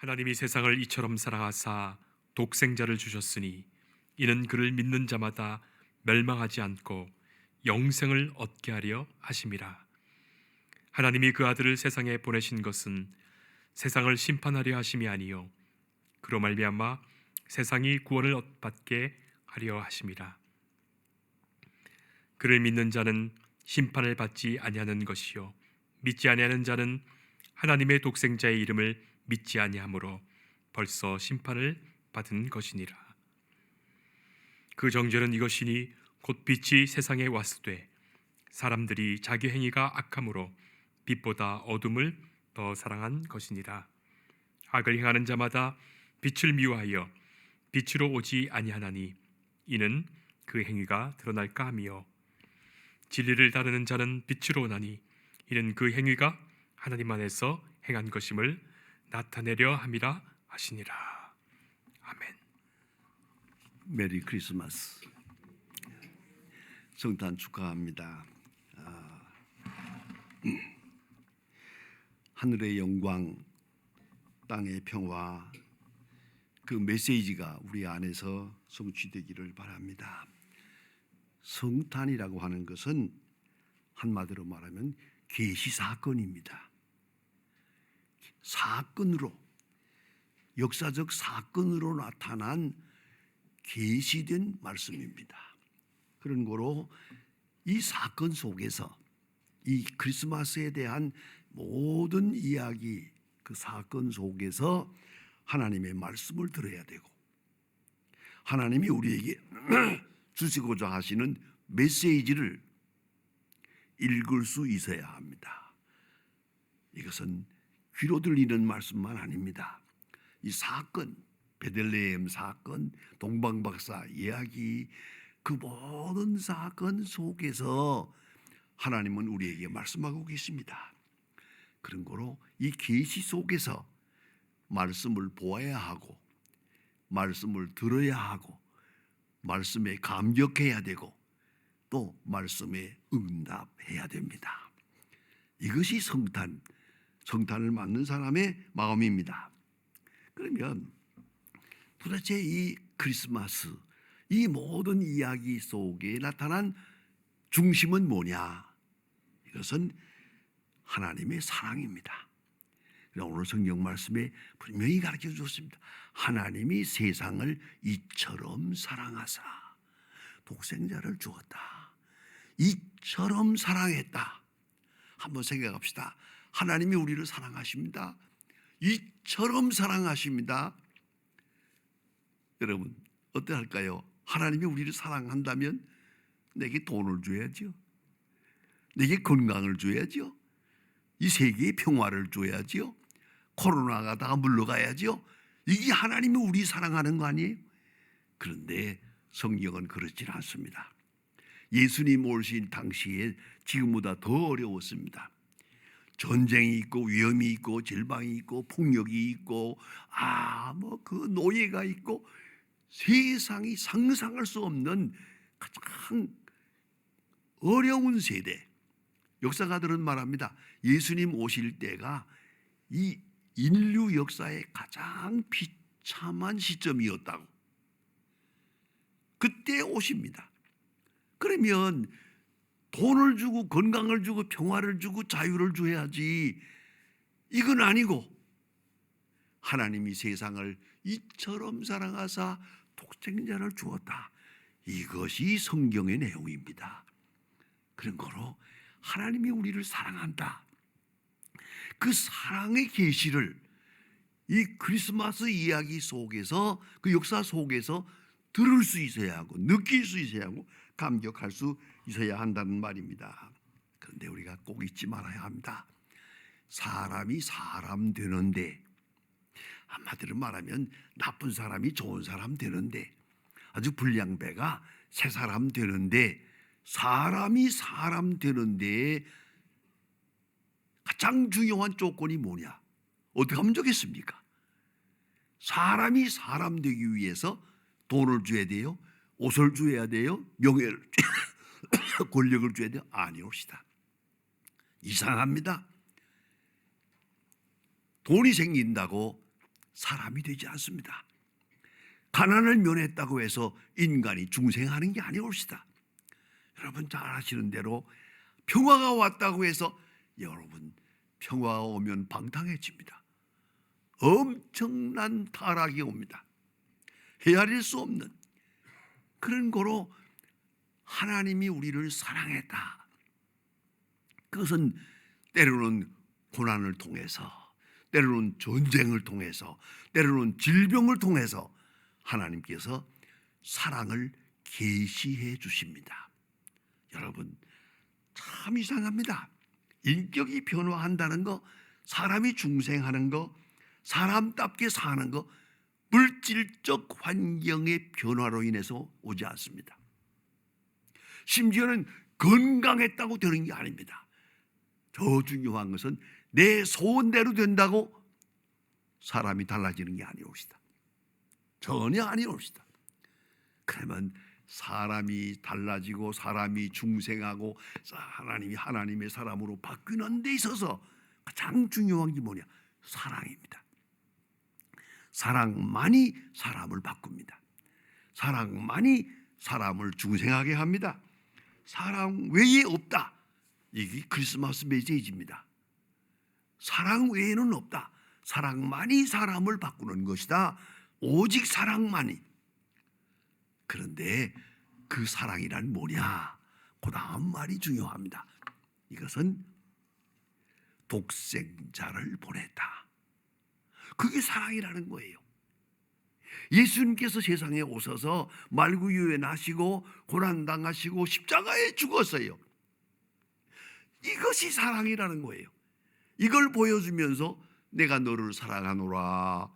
하나님이 세상을 이처럼 사랑하사 독생자를 주셨으니 이는 그를 믿는 자마다 멸망하지 않고 영생을 얻게 하려 하심이라. 하나님이 그 아들을 세상에 보내신 것은 세상을 심판하려 하심이 아니요 그로 말미암아 세상이 구원을 얻받게 하려 하심이라. 그를 믿는 자는 심판을 받지 아니하는 것이요 믿지 아니하는 자는 하나님의 독생자의 이름을 믿지 아니하므로 벌써 심판을 받은 것이니라. 그 정죄는 이것이니 곧 빛이 세상에 왔으되 사람들이 자기 행위가 악함으로 빛보다 어둠을 더 사랑한 것이니라. 악을 행하는 자마다 빛을 미워하여 빛으로 오지 아니하나니 이는 그 행위가 드러날까 하며 진리를 따르는 자는 빛으로 오나니 이는 그 행위가 하나님 안에서 행한 것임을 나타내려 함이라 하시니라. 아멘. 메리 크리스마스. 성탄 축하합니다. 하늘의 영광, 땅의 평화, 그 메시지가 우리 안에서 성취되기를 바랍니다. 성탄이라고 하는 것은 한마디로 말하면 계시 사건입니다. 사건으로, 역사적 사건으로 나타난 계시된 말씀입니다. 그런 거로 이 사건 속에서 이 크리스마스에 대한 모든 이야기, 그 사건 속에서 하나님의 말씀을 들어야 되고 하나님이 우리에게 주시고자 하시는 메시지를 읽을 수 있어야 합니다. 이것은 귀로 들리는 말씀만 아닙니다. 이 사건, 베들레헴 사건, 동방박사 이야기, 그 모든 사건 속에서 하나님은 우리에게 말씀하고 계십니다. 그런 거로 이 계시 속에서 말씀을 보아야 하고 말씀을 들어야 하고 말씀에 감격해야 되고 또 말씀에 응답해야 됩니다. 이것이 성탄을 맞는 사람의 마음입니다. 그러면 도대체 이 크리스마스, 이 모든 이야기 속에 나타난 중심은 뭐냐? 이것은 하나님의 사랑입니다. 오늘 성경 말씀에 분명히 가르쳐 주셨습니다. 하나님이 세상을 이처럼 사랑하사 독생자를 주었다. 이처럼 사랑했다. 한번 생각합시다. 하나님이 우리를 사랑하십니다. 이처럼 사랑하십니다. 여러분 어떠할까요? 하나님이 우리를 사랑한다면 내게 돈을 줘야죠. 내게 건강을 줘야죠. 이 세계에 평화를 줘야죠. 코로나가 다 물러가야죠. 이게 하나님이 우리 사랑하는 거 아니에요? 그런데 성경은 그렇지 않습니다. 예수님 오신 당시에 지금보다 더 어려웠습니다. 전쟁이 있고 위험이 있고 질병이 있고 폭력이 있고 그 노예가 있고 세상이 상상할 수 없는 가장 어려운 세대. 역사가들은 말합니다. 예수님 오실 때가 이 인류 역사의 가장 비참한 시점이었다고. 그때 오십니다. 그러면 돈을 주고 건강을 주고 평화를 주고 자유를 줘야지. 이건 아니고 하나님이 세상을 이처럼 사랑하사 독생자를 주었다. 이것이 성경의 내용입니다. 그런 거로 하나님이 우리를 사랑한다. 그 사랑의 계시를 이 크리스마스 이야기 속에서 그 역사 속에서 들을 수 있어야 하고 느낄 수 있어야 하고 감격할 수 있어야 한다는 말입니다. 그런데 우리가 꼭 잊지 말아야 합니다. 사람이 사람 되는데, 한마디로 말하면 나쁜 사람이 좋은 사람 되는데, 아주 불량배가 새 사람 되는데, 사람이 사람 되는데 가장 중요한 조건이 뭐냐? 어떻게 하면 좋겠습니까? 사람이 사람 되기 위해서 돈을 줘야 돼요? 옷을 줘야 돼요? 명예를 권력을 줘야 돼요? 아니옵시다. 이상합니다. 돈이 생긴다고 사람이 되지 않습니다. 가난을 면했다고 해서 인간이 중생하는 게 아니옵시다. 여러분 잘 아시는 대로 평화가 왔다고 해서 여러분 평화가 오면 방탕해집니다. 엄청난 타락이 옵니다. 헤아릴 수 없는 그런 거로 하나님이 우리를 사랑했다. 그것은 때로는 고난을 통해서, 때로는 전쟁을 통해서, 때로는 질병을 통해서 하나님께서 사랑을 계시해 주십니다. 여러분 참 이상합니다. 인격이 변화한다는 거, 사람이 중생하는 거, 사람답게 사는 거, 물질적 환경의 변화로 인해서 오지 않습니다. 심지어는 건강했다고 되는 게 아닙니다. 더 중요한 것은 내 소원대로 된다고 사람이 달라지는 게 아니옵시다. 전혀 아니옵시다. 그러면 사람이 달라지고 사람이 중생하고 하나님이 하나님의 사람으로 바뀌는 데 있어서 가장 중요한 게 뭐냐? 사랑입니다. 사랑만이 사람을 바꿉니다. 사랑만이 사람을 중생하게 합니다. 사랑 외에 없다. 이게 크리스마스 메시지입니다. 사랑 외에는 없다. 사랑만이 사람을 바꾸는 것이다. 오직 사랑만이. 그런데 그 사랑이란 뭐냐? 그 다음 말이 중요합니다. 이것은 독생자를 보냈다. 그게 사랑이라는 거예요. 예수님께서 세상에 오셔서 말구유에 나시고 고난당하시고 십자가에 죽었어요. 이것이 사랑이라는 거예요. 이걸 보여주면서 내가 너를 사랑하노라.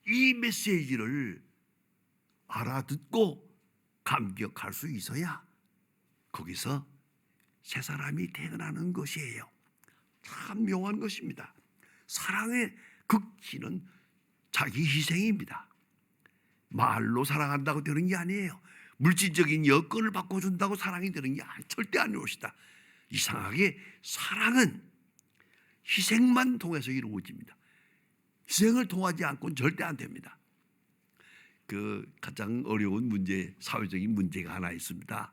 이 메시지를 알아듣고 감격할 수 있어야 거기서 새 사람이 태어나는 것이에요. 참 묘한 것입니다. 사랑의 극치는 자기 희생입니다. 말로 사랑한다고 되는 게 아니에요. 물질적인 여건을 바꿔준다고 사랑이 되는 게 절대 아니옵시다. 이상하게 사랑은 희생만 통해서 이루어집니다. 희생을 통하지 않고는 절대 안 됩니다. 그 가장 어려운 문제, 사회적인 문제가 하나 있습니다.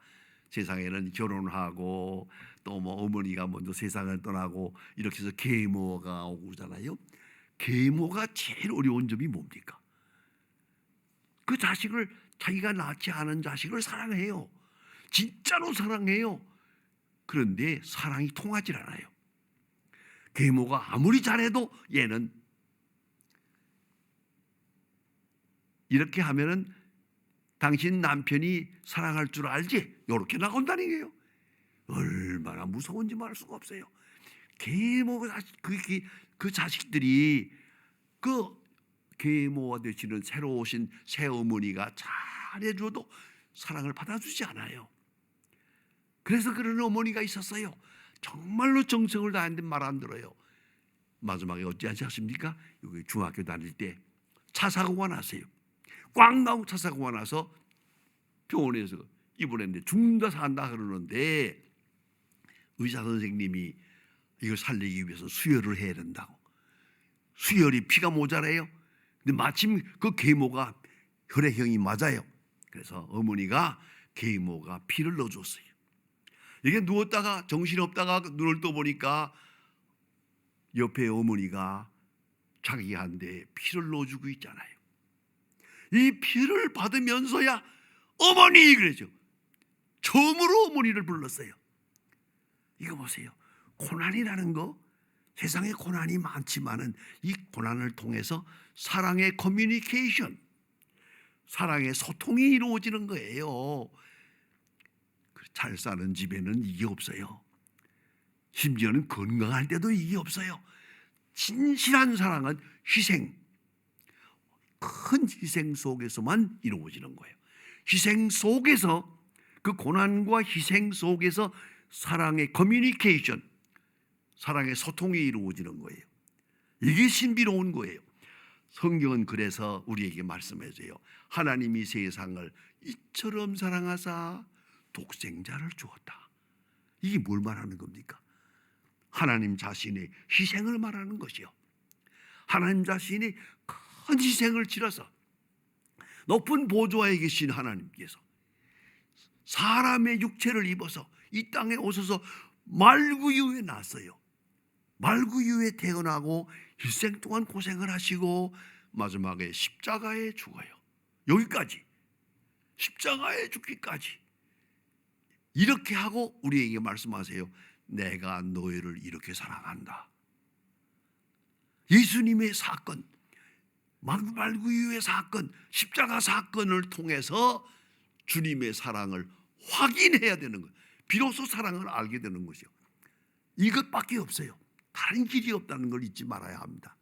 세상에는 결혼하고 또 뭐 어머니가 먼저 세상을 떠나고 이렇게 해서 계모가 오고 그러잖아요. 계모가 제일 어려운 점이 뭡니까? 그 자식을, 자기가 낳지 않은 자식을 사랑해요. 진짜로 사랑해요. 그런데 사랑이 통하질 않아요. 계모가 아무리 잘해도 얘는 이렇게 하면은 당신 남편이 사랑할 줄 알지? 이렇게 나온다는 거예요. 얼마나 무서운지 말할 수가 없어요. 계모가 그 자식들이 그 계모가 되시는 새로 오신 새 어머니가 잘해줘도 사랑을 받아주지 않아요. 그래서 그런 어머니가 있었어요. 정말로 정성을 다했는데 말 안 들어요. 마지막에 어찌하지 않습니까? 여기 중학교 다닐 때 차 사고가 났어요. 꽉 나온 차 사고가 나서 병원에서 입원했는데 죽는다 산다 그러는데 의사 선생님이 이걸 살리기 위해서 수혈을 해야 된다고. 수혈이 피가 모자라요. 근데 마침 그 계모가 혈액형이 맞아요. 그래서 어머니가 계모가 피를 넣어줬어요. 이게 누웠다가 정신없다가 눈을 떠보니까 옆에 어머니가 자기한테 피를 넣어주고 있잖아요. 이 피를 받으면서야 어머니 그러죠. 처음으로 어머니를 불렀어요. 이거 보세요. 고난이라는 거, 세상에 고난이 많지만은 이 고난을 통해서 사랑의 커뮤니케이션, 사랑의 소통이 이루어지는 거예요. 잘 사는 집에는 이게 없어요. 심지어는 건강할 때도 이게 없어요. 진실한 사랑은 희생, 큰 희생 속에서만 이루어지는 거예요. 희생 속에서, 그 고난과 희생 속에서 사랑의 커뮤니케이션, 사랑의 소통이 이루어지는 거예요. 이게 신비로운 거예요. 성경은 그래서 우리에게 말씀해줘요. 하나님이 세상을 이처럼 사랑하사 독생자를 주었다. 이게 뭘 말하는 겁니까? 하나님 자신의 희생을 말하는 것이요. 하나님 자신이 큰 희생을 치러서 높은 보좌에 계신 하나님께서 사람의 육체를 입어서 이 땅에 오셔서 말구유에 났어요. 말구유에 태어나고 일생 동안 고생을 하시고 마지막에 십자가에 죽어요. 여기까지, 십자가에 죽기까지 이렇게 하고 우리에게 말씀하세요. 내가 너희를 이렇게 사랑한다. 예수님의 사건, 말구유의 사건, 십자가 사건을 통해서 주님의 사랑을 확인해야 되는 거예요. 비로소 사랑을 알게 되는 것이요. 이것밖에 없어요. 다른 길이 없다는 걸 잊지 말아야 합니다.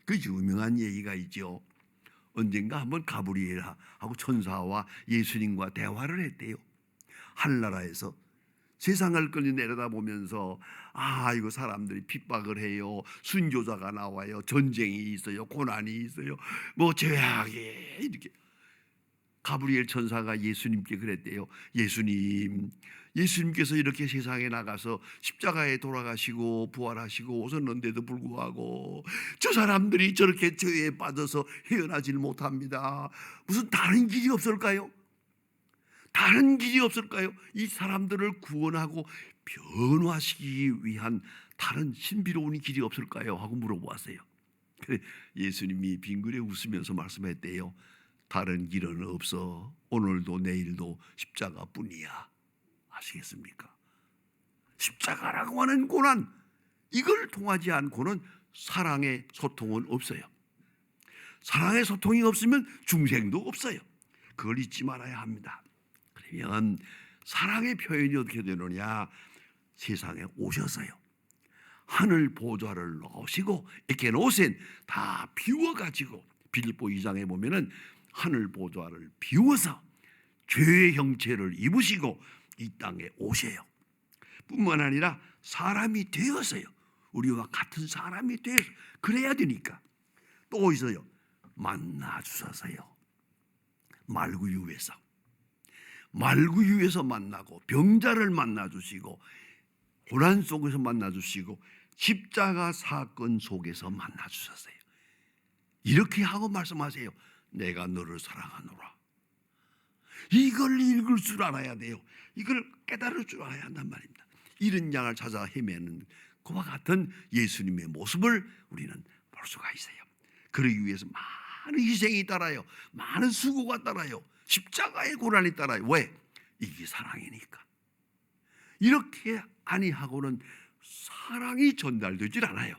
그 유명한 얘기가 있죠. 언젠가 한번 가브리엘하고 천사와 예수님과 대화를 했대요. 하늘나라에서 세상을 끌리 내려다보면서 이거 사람들이 핍박을 해요. 순교자가 나와요. 전쟁이 있어요. 고난이 있어요. 뭐 죄악이 이렇게. 가브리엘 천사가 예수님께 그랬대요. 예수님께서 이렇게 세상에 나가서 십자가에 돌아가시고 부활하시고 오셨는데도 불구하고 저 사람들이 저렇게 죄에 빠져서 헤어나질 못합니다. 무슨 다른 길이 없을까요? 다른 길이 없을까요? 이 사람들을 구원하고 변화시키기 위한 다른 신비로운 길이 없을까요? 하고 물어보았어요. 예수님이 빙그레 웃으면서 말씀했대요. 다른 길은 없어. 오늘도 내일도 십자가뿐이야. 아시겠습니까? 십자가라고 하는 고난, 이걸 통하지 않고는 사랑의 소통은 없어요. 사랑의 소통이 없으면 중생도 없어요. 그걸 잊지 말아야 합니다. 그러면 사랑의 표현이 어떻게 되느냐? 세상에 오셔서요, 하늘 보좌를 놓으시고 에케노센 다 비워가지고, 빌립보 2장에 보면은 하늘 보좌를 비워서 죄의 형체를 입으시고 이 땅에 오세요. 뿐만 아니라 사람이 되어서요, 우리와 같은 사람이 되어서, 그래야 되니까 또 있어요. 만나 주셔서요, 말구유에서 만나고, 병자를 만나 주시고, 고난 속에서 만나 주시고, 십자가 사건 속에서 만나 주셨어요. 이렇게 하고 말씀하세요. 내가 너를 사랑하노라. 이걸 읽을 줄 알아야 돼요. 이걸 깨달을 줄 알아야 한단 말입니다. 이런 양을 찾아 헤매는 그와 같은 예수님의 모습을 우리는 볼 수가 있어요. 그러기 위해서 많은 희생이 따라요. 많은 수고가 따라요. 십자가의 고난이 따라요. 왜? 이게 사랑이니까. 이렇게 아니하고는 사랑이 전달되질 않아요.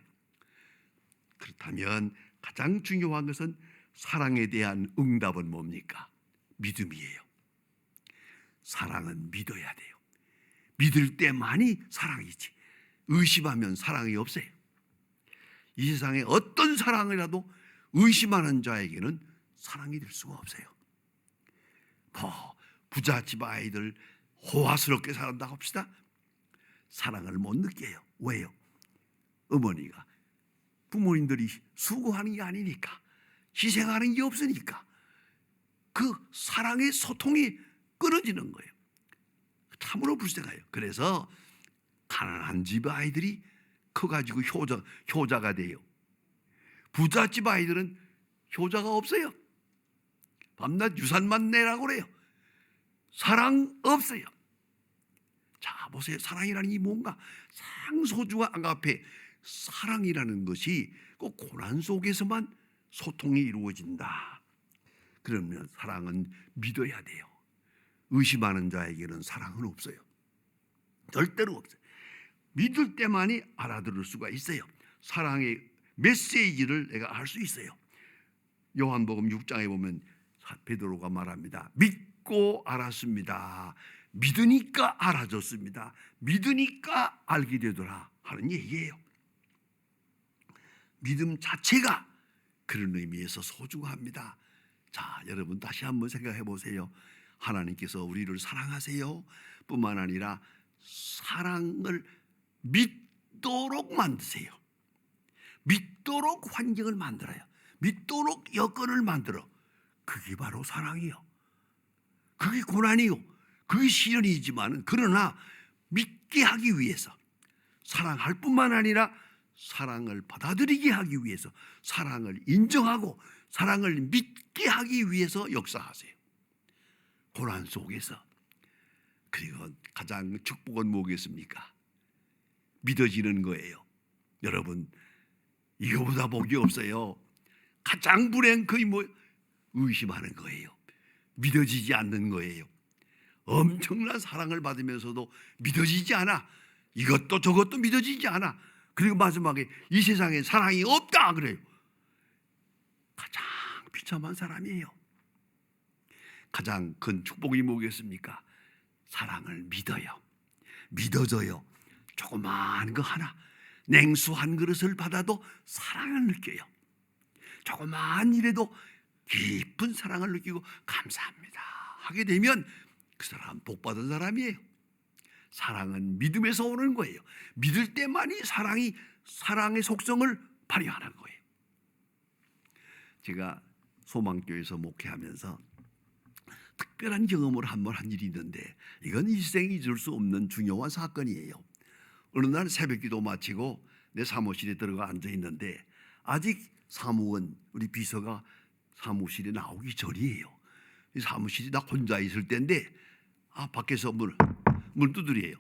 그렇다면 가장 중요한 것은, 사랑에 대한 응답은 뭡니까? 믿음이에요. 사랑은 믿어야 돼요. 믿을 때만이 사랑이지, 의심하면 사랑이 없어요. 이 세상에 어떤 사랑이라도 의심하는 자에게는 사랑이 될 수가 없어요. 부잣집 아이들 호화스럽게 살았다고 합시다. 사랑을 못 느껴요. 왜요? 어머니가, 부모님들이 수고하는 게 아니니까, 희생하는 게 없으니까 그 사랑의 소통이 끊어지는 거예요. 참으로 불쌍해요. 그래서 가난한 집 아이들이 커가지고 효자가 돼요. 부잣집 아이들은 효자가 없어요. 밤낮 유산만 내라고 그래요. 사랑 없어요. 자, 보세요. 사랑이라는 게 뭔가 상소주와 아가페, 사랑이라는 것이 꼭 고난 속에서만 소통이 이루어진다. 그러면 사랑은 믿어야 돼요. 의심하는 자에게는 사랑은 없어요. 절대로 없어요. 믿을 때만이 알아들을 수가 있어요. 사랑의 메시지를 내가 알 수 있어요. 요한복음 6장에 보면 베드로가 말합니다. 믿고 알았습니다. 믿으니까 알아졌습니다. 믿으니까 알게 되더라 하는 얘기예요. 믿음 자체가 그런 의미에서 소중합니다. 자, 여러분 다시 한번 생각해 보세요. 하나님께서 우리를 사랑하세요 뿐만 아니라 사랑을 믿도록 만드세요. 믿도록 환경을 만들어요. 믿도록 여건을 만들어. 그게 바로 사랑이요. 그게 고난이요. 그게 시련이지만, 그러나 믿게 하기 위해서, 사랑할 뿐만 아니라 사랑을 받아들이게 하기 위해서, 사랑을 인정하고 사랑을 믿게 하기 위해서 역사하세요. 고난 속에서. 그리고 가장 축복은 뭐겠습니까? 믿어지는 거예요. 여러분, 이거보다 복이 없어요. 가장 불행 거의 의심하는 거예요. 믿어지지 않는 거예요. 엄청난 사랑을 받으면서도 믿어지지 않아. 이것도 저것도 믿어지지 않아. 그리고 마지막에 이 세상에 사랑이 없다 그래요. 가장 비참한 사람이에요. 가장 큰 축복이 뭐겠습니까? 사랑을 믿어요. 믿어져요. 조그마한 거 하나, 냉수 한 그릇을 받아도 사랑을 느껴요. 조그마한 일에도 깊은 사랑을 느끼고 감사합니다 하게 되면 그 사람 복 받은 사람이에요. 사랑은 믿음에서 오는 거예요. 믿을 때만이 사랑의 속성을 발휘하는 거예요. 제가 소망교회에서 목회하면서 특별한 경험을 한 번 한 일이 있는데, 이건 일생에 잊을 수 없는 중요한 사건이에요. 어느 날 새벽기도 마치고 내 사무실에 들어가 앉아 있는데, 아직 사무원 우리 비서가 사무실에 나오기 전이에요. 이 사무실이 나 혼자 있을 때인데, 밖에서 문 두드려요.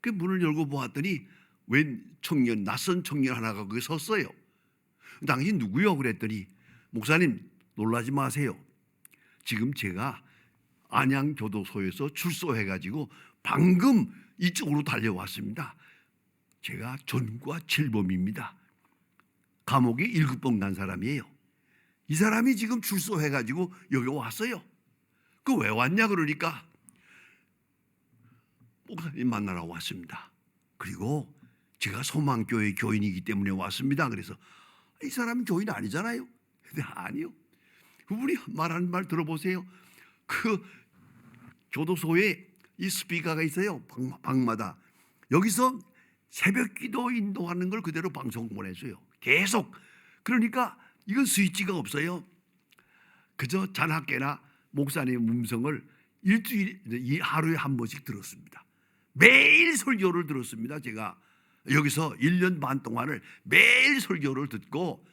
그 문을 열고 보았더니 웬 청년, 낯선 청년 하나가 거기 섰어요. 당신 누구요? 그랬더니, 목사님 놀라지 마세요. 지금 제가 안양교도소에서 출소해가지고 방금 이쪽으로 달려왔습니다. 제가 전과 칠범입니다. 감옥에 7번 간 사람이에요. 이 사람이 지금 출소해가지고 여기 왔어요. 그 왜 왔냐 그러니까, 목사님 만나러 왔습니다. 그리고 제가 소망교회 교인이기 때문에 왔습니다. 그래서 이 사람은 교인 아니잖아요. 근데 아니요. 그분이 말하는 말 들어보세요. 그 교도소에 이 스피커가 있어요. 방마다. 여기서 새벽 기도 인도하는 걸 그대로 방송 보내줘요. 계속. 그러니까 이건 스위치가 없어요. 그저 자나깨나 목사님의 음성을 하루에 한 번씩 들었습니다. 매일 설교를 들었습니다. 제가 여기서 1년 반 동안을 매일 설교를 듣고,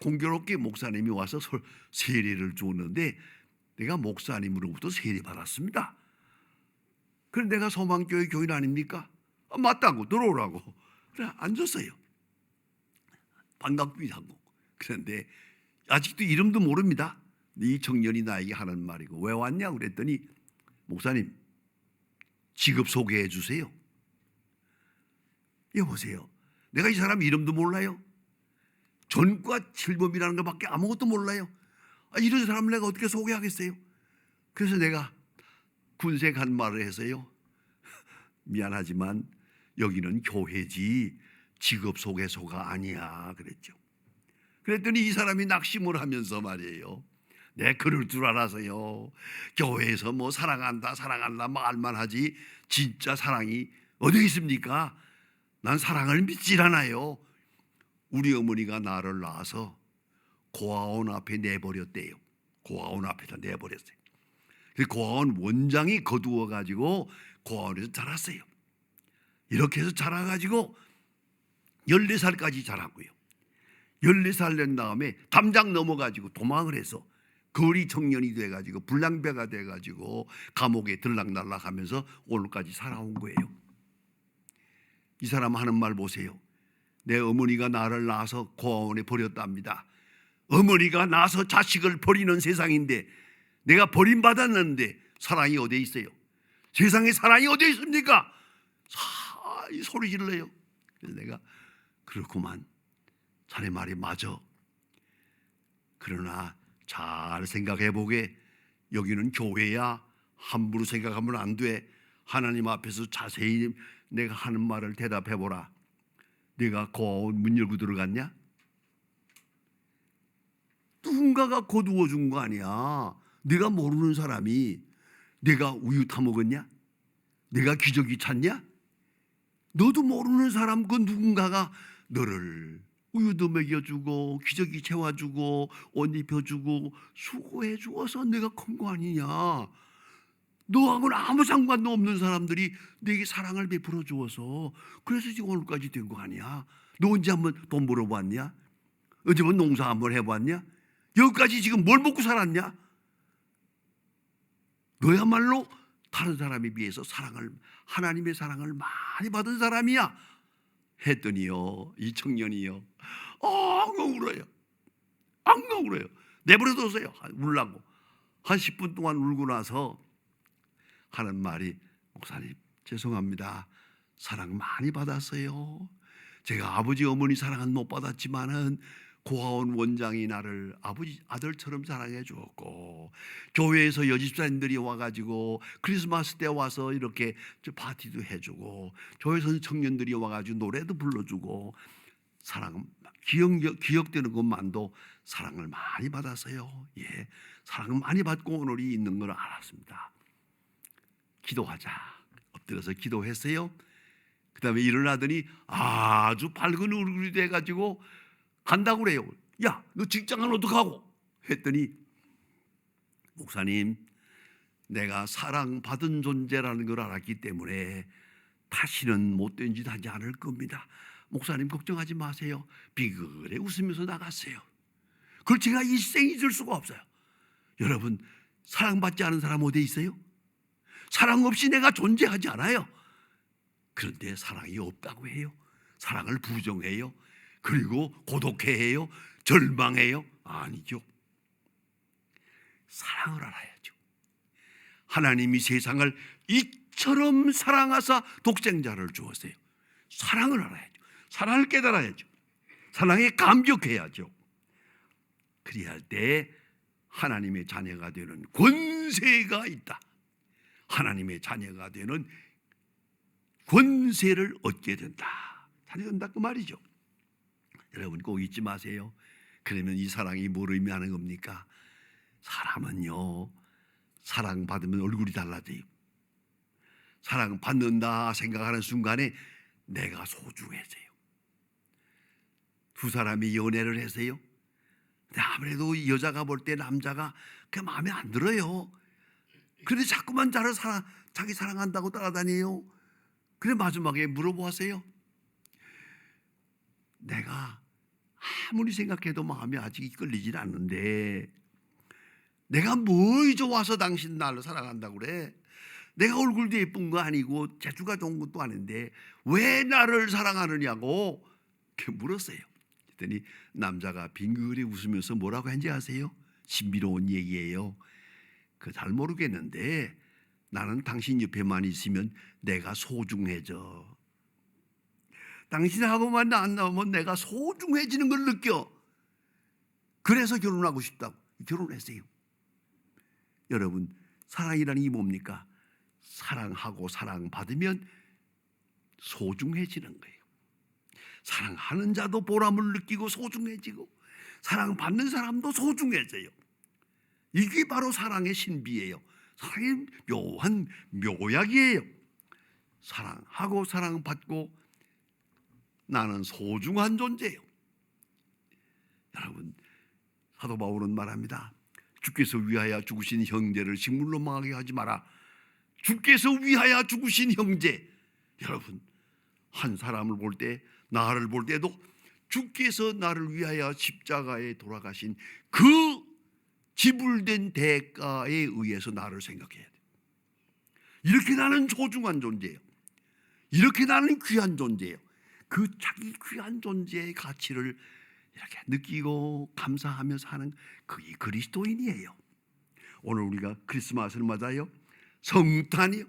공교롭게 목사님이 와서 세례를 줬는데 내가 목사님으로부터 세례 받았습니다. 그럼 내가 소망교회 교인 아닙니까? 맞다고, 들어오라고. 그래 앉았어요. 반갑기도 하고. 그런데 아직도 이름도 모릅니다. 이 청년이 나에게 하는 말이고, 왜 왔냐 그랬더니, 목사님 직업 소개해 주세요. 여보세요, 내가 이 사람 이름도 몰라요. 전과 칠범이라는 것밖에 아무것도 몰라요. 이런 사람을 내가 어떻게 소개하겠어요? 그래서 내가 군색한 말을 해서요, 미안하지만 여기는 교회지 직업소개소가 아니야 그랬죠. 그랬더니 이 사람이 낙심을 하면서 말이에요, 내 그럴 줄 알아서요, 교회에서 사랑한다 말만 하지 진짜 사랑이 어디 있습니까? 난 사랑을 믿질 않아요. 우리 어머니가 나를 낳아서 고아원 앞에 내버렸대요. 고아원 앞에다 내버렸어요. 그 고아원 원장이 거두어가지고 고아원에서 자랐어요. 이렇게 해서 자라가지고 14살까지 자랐고요. 14살 된 다음에 담장 넘어가지고 도망을 해서 거리 청년이 돼가지고 불량배가 돼가지고 감옥에 들락날락하면서 오늘까지 살아온 거예요. 이 사람 하는 말 보세요. 내 어머니가 나를 낳아서 고아원에 버렸답니다. 어머니가 낳아서 자식을 버리는 세상인데 내가 버림받았는데 사랑이 어디에 있어요? 세상에 사랑이 어디에 있습니까? 이 소리 질러요. 그래서 내가 그렇구만, 자네 말이 맞아. 그러나 잘 생각해보게, 여기는 교회야. 함부로 생각하면 안 돼. 하나님 앞에서 자세히 내가 하는 말을 대답해보라. 내가 고아원 문 열고 들어갔냐? 누군가가 거두어 준 거 아니야. 내가 모르는 사람이 내가 우유 타먹었냐? 내가 기저귀 찼냐? 너도 모르는 사람, 그 누군가가 너를 우유도 먹여주고 기저귀 채워주고 옷 입혀주고 수고해 주어서 내가 큰 거 아니냐. 너하고는 아무 상관도 없는 사람들이 내게 사랑을 베풀어 주어서 그래서 지금 오늘까지 된 거 아니야. 너 언제 한번 돈 벌어봤냐? 언제 한번 농사 한번 해봤냐? 여기까지 지금 뭘 먹고 살았냐? 너야말로 다른 사람에 비해서 하나님의 사랑을 많이 받은 사람이야. 했더니요, 이 청년이요, 엉엉 울어요. 엉엉 울어요. 내버려뒀어요. 울라고. 한 10분 동안 울고 나서 하는 말이, 목사님 죄송합니다. 사랑 많이 받았어요. 제가 아버지 어머니 사랑은 못 받았지만은 고아원 원장이 나를 아들처럼 사랑해 주었고, 교회에서 여집사님들이 와가지고 크리스마스 때 와서 이렇게 파티도 해주고, 교회에서 청년들이 와가지고 노래도 불러주고, 기억되는 것만도 사랑을 많이 받았어요. 예, 사랑을 많이 받고 오늘이 있는 걸 알았습니다. 기도하자. 엎드려서 기도했어요. 그 다음에 일어나더니 아주 밝은 얼굴이 돼가지고 간다고 그래요. 야, 너 직장은 어떡하고? 했더니, 목사님, 내가 사랑받은 존재라는 걸 알았기 때문에 다시는 못된 짓 하지 않을 겁니다. 목사님 걱정하지 마세요. 비그레 웃으면서 나갔어요. 그걸 제가 일생 잊을 수가 없어요. 여러분, 사랑받지 않은 사람 어디에 있어요? 사랑 없이 내가 존재하지 않아요. 그런데 사랑이 없다고 해요. 사랑을 부정해요. 그리고 고독해해요. 절망해요. 아니죠. 사랑을 알아야죠. 하나님이 세상을 이처럼 사랑하사 독생자를 주었어요. 사랑을 알아야죠. 사랑을 깨달아야죠. 사랑에 감격해야죠. 그래야 할 때 하나님의 자녀가 되는 권세가 있다. 하나님의 자녀가 되는 권세를 얻게 된다. 자녀가 된다 그 말이죠. 여러분 꼭 잊지 마세요. 그러면 이 사랑이 뭘 의미하는 겁니까? 사람은요, 사랑받으면 얼굴이 달라져요. 사랑받는다 생각하는 순간에 내가 소중해져요. 두 사람이 연애를 해서요, 근데 아무래도 여자가 볼 때 남자가 그 마음에 안 들어요. 그런데 자꾸만 자기 사랑한다고 따라다녀요. 그래 마지막에 물어보세요. 내가 아무리 생각해도 마음이 아직 이끌리질 않는데 내가 뭐 좋아서 당신 나를 사랑한다고 그래? 내가 얼굴도 예쁜 거 아니고 재주가 좋은 것도 아닌데 왜 나를 사랑하느냐고 이렇게 물었어요. 그랬더니 남자가 빙그레 웃으면서 뭐라고 했는지 아세요? 신비로운 얘기예요. 잘 모르겠는데 나는 당신 옆에만 있으면 내가 소중해져. 당신하고만 안 나오면 내가 소중해지는 걸 느껴. 그래서 결혼하고 싶다고 결혼했어요. 여러분, 사랑이라는 게 뭡니까? 사랑하고 사랑받으면 소중해지는 거예요. 사랑하는 자도 보람을 느끼고 소중해지고 사랑받는 사람도 소중해져요. 이게 바로 사랑의 신비예요. 사랑의 묘한 묘약이에요. 사랑하고 사랑받고 나는 소중한 존재예요. 여러분, 사도 바울은 말합니다. 주께서 위하여 죽으신 형제를 식물로 망하게 하지 마라. 주께서 위하여 죽으신 형제. 여러분, 한 사람을 볼 때, 나를 볼 때도 주께서 나를 위하여 십자가에 돌아가신 그 지불된 대가에 의해서 나를 생각해야 돼. 이렇게 나는 소중한 존재예요. 이렇게 나는 귀한 존재예요. 그 자기 귀한 존재의 가치를 이렇게 느끼고 감사하면서 하는 그게 그리스도인이에요. 오늘 우리가 크리스마스를 맞아요. 성탄이요.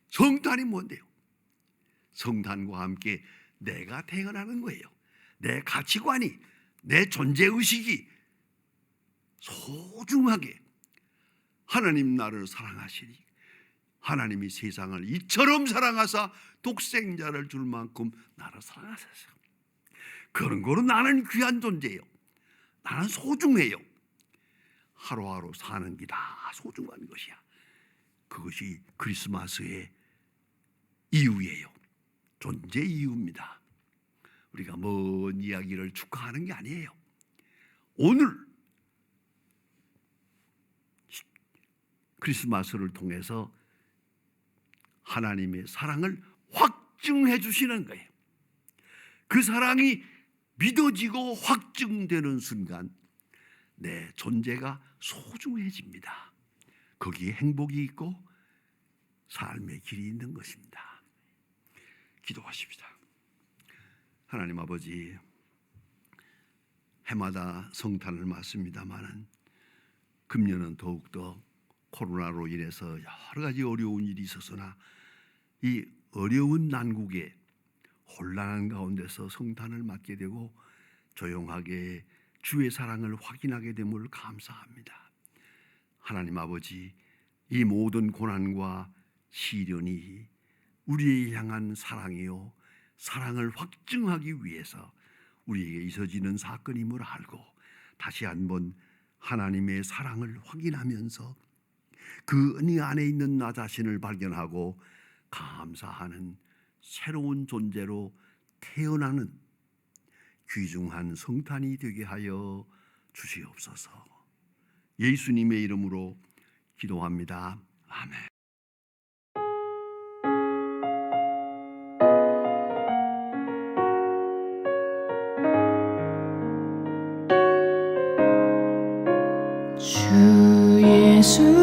성탄이 뭔데요? 성탄과 함께 내가 태어나는 거예요. 내 가치관이, 내 존재의식이 소중하게 하나님 나를 사랑하시니 하나님이 세상을 이처럼 사랑하사 독생자를 줄 만큼 나를 사랑하셨어요. 그런 거로 나는 귀한 존재예요. 나는 소중해요. 하루하루 사는 게 다 소중한 것이야. 그것이 크리스마스의 이유예요. 존재 이유입니다. 우리가 먼 이야기를 축하하는 게 아니에요. 오늘 크리스마스를 통해서 하나님의 사랑을 확증해 주시는 거예요. 그 사랑이 믿어지고 확증되는 순간 내 존재가 소중해집니다. 거기에 행복이 있고 삶의 길이 있는 것입니다. 기도하십시다. 하나님 아버지, 해마다 성탄을 맞습니다마는 금년은 더욱더 코로나로 인해서 여러 가지 어려운 일이 있었으나 이 어려운 난국에 혼란한 가운데서 성탄을 맞게 되고 조용하게 주의 사랑을 확인하게 됨을 감사합니다. 하나님 아버지, 이 모든 고난과 시련이 우리에 향한 사랑이요, 사랑을 확증하기 위해서 우리에게 있어지는 사건임을 알고 다시 한번 하나님의 사랑을 확인하면서 그 은혜 안에 있는 나 자신을 발견하고 감사하는 새로운 존재로 태어나는 귀중한 성탄이 되게 하여 주시옵소서. 예수님의 이름으로 기도합니다. 아멘. 주 예수